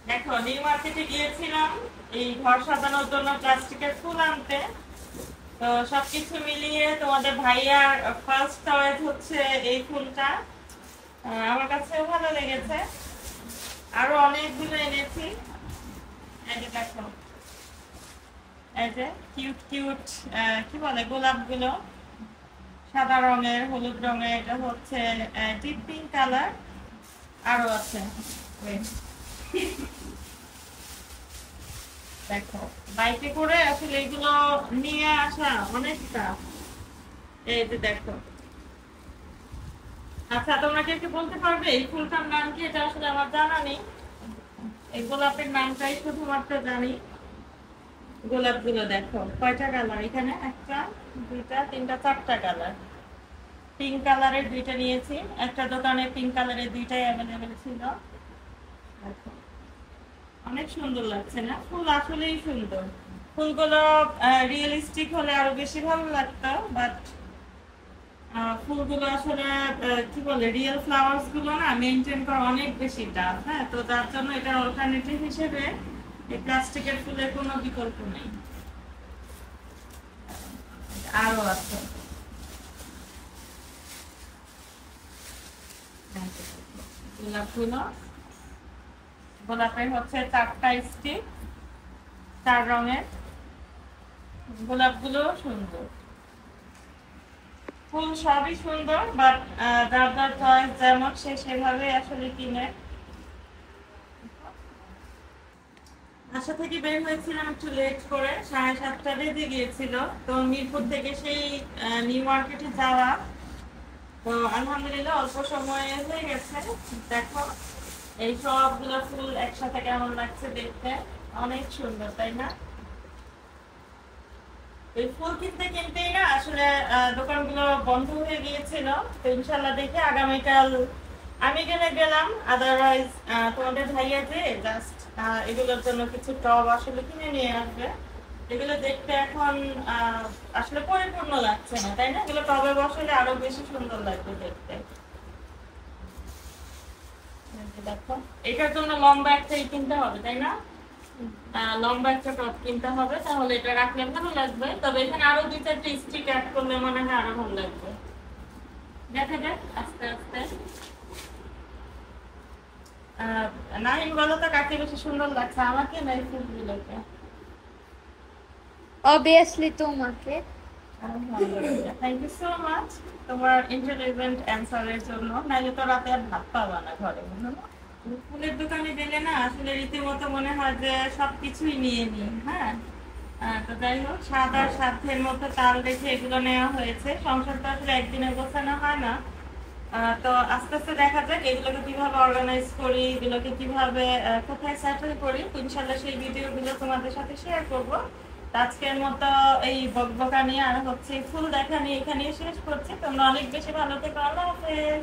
দেখো, নিউ মার্কেটে গিয়েছিলাম এই ঘর সাজানোর জন্য প্লাস্টিকের ফুল আনতে। তো সবকিছু মিলিয়ে তোমাদের ভাইয়ার ফার্স্ট চয়েস হচ্ছে এই ফুলটা। আমার কাছেও ভালো লেগেছে। আরো অনেকগুলো এনেছি। এই যে দেখো, এই যে কিউট কিউট কি বলে গোলাপ গুলো, সাদা রঙের, হলুদ রঙের, এটা হচ্ছে ডিপ পিঙ্ক কালার। আরো আছে, দেখো বাইকে করে আসলে এগুলো নিয়ে আসা অনেকটা। এই যে দেখো। আচ্ছা, তোমরা কি একটু বলতে পারবে এই ফুলটার নাম কি? এটা আসলে আমার জানা নেই। এই গোলাপের নামটাই শুধুমাত্র জানি। গোলাপ গুলো দেখো কয়টা কালার এখানে, একটা, দুইটা, তিনটা, চারটা কালার। পিঙ্ক কালারের দুইটা নিয়েছি, একটা দোকানে পিঙ্ক কালারের দুইটাই অ্যাভেলেবেল ছিল। দেখো, অনেক সুন্দর লাগছে না? ফুল আসলেই সুন্দর। ফুলগুলো রিয়েলিস্টিক হলে আরো বেশি ভালো লাগতো, বাট ফুলগুলো আসলে কি বলে, রিয়েল ফ্লাওয়ার্স গুলো না মেনটেন করা অনেক বেশি টাফ। হ্যাঁ, তো যার জন্য এটা অল্টারনেটিভ হিসেবে এই প্লাস্টিকের ফুলের কোনো বিকল্প নেই। আরো আছে, গোলাপগুলো, গোলাপের হচ্ছে চারটা স্টিক, চার রঙের। গোলাপগুলো সুন্দর, ফুল সবই সুন্দর, বাট যার যার চয়েস যেমন সে সেভাবে আসলে কিনে। বাসা থেকে বের হয়েছিলাম একটু লেট করে, 7:30 বেজে গিয়েছিল। তো মিরপুর থেকে সেই নিউ মার্কেটে যাওয়া, তো আলহামদুলিল্লাহ অল্প সময়ে হয়ে গেছে। দেখো এই সবগুলো ফুল একসাথে কেমন লাগছে দেখতে, অনেক সুন্দর তাই না? এই ফুল কিনতে কিনতেই না আসলে দোকানগুলো বন্ধ হয়ে গিয়েছিল। তো ইনশাল্লাহ দেখে আগামীকাল আমি গেলে গেলাম, আদারওয়াইজ তোমাদের ভাইয়া যে জাস্ট এগুলোর জন্য কিছু টব আসলে কিনে নিয়ে আসবে। এগুলো দেখতে এখন আসলে পরিপূর্ণ লাগছে না তাই না? এগুলো টবে বসালে আরো বেশি সুন্দর লাগবে দেখতে। দেখো, এটার জন্য লম্বা একটা কিনতে হবে তাই না? লম্বা একটা টপ কিনতে হবে, তাহলে এটা রাখলে ভালো লাগবে। তবে এখানে আরো দুই চারটে স্টিক অ্যাড করলে মনে হয় আরো ভালো লাগবে। দেখা যাক আস্তে আস্তে। নাহিম, বলো তো কাকে বেশি সুন্দর লাগছে, আমাকে না এই ফুলগুলোকে? অবভিয়াসলি তোমাকে। থ্যাংক ইউ সো মাচ তোমার ইন্টেলিজেন্ট অ্যান্সারের জন্য। নাহলে তো রাতে আর ভাত পাবা না ঘরে, বুঝলো না? ফুলের দোকানে গেলে না আসলে রীতিমতো মনে হয় যে সবকিছুই নিয়ে নিই। হ্যাঁ, তো যাই হোক, স্বাদ আর সাধ্যের মতো তাল রেখে এগুলো নেওয়া হয়েছে। সংসার তো আসলে একদিনে গোছানো হয় না। তো আস্তে আস্তে দেখা যাক এগুলোকে কিভাবে অর্গানাইজ করি, এগুলোকে কিভাবে কোথায় সেটেল করি। ইনশাল্লাহ সেই ভিডিওগুলো তোমাদের সাথে শেয়ার করব। আজকের মতো এই বকবকা নিয়ে আর হচ্ছে ফুল দেখা নিয়ে এখানেই শেষ করছি। তোমরা অনেক বেশি ভালো থেকো। আল্লাহ হাফেজ।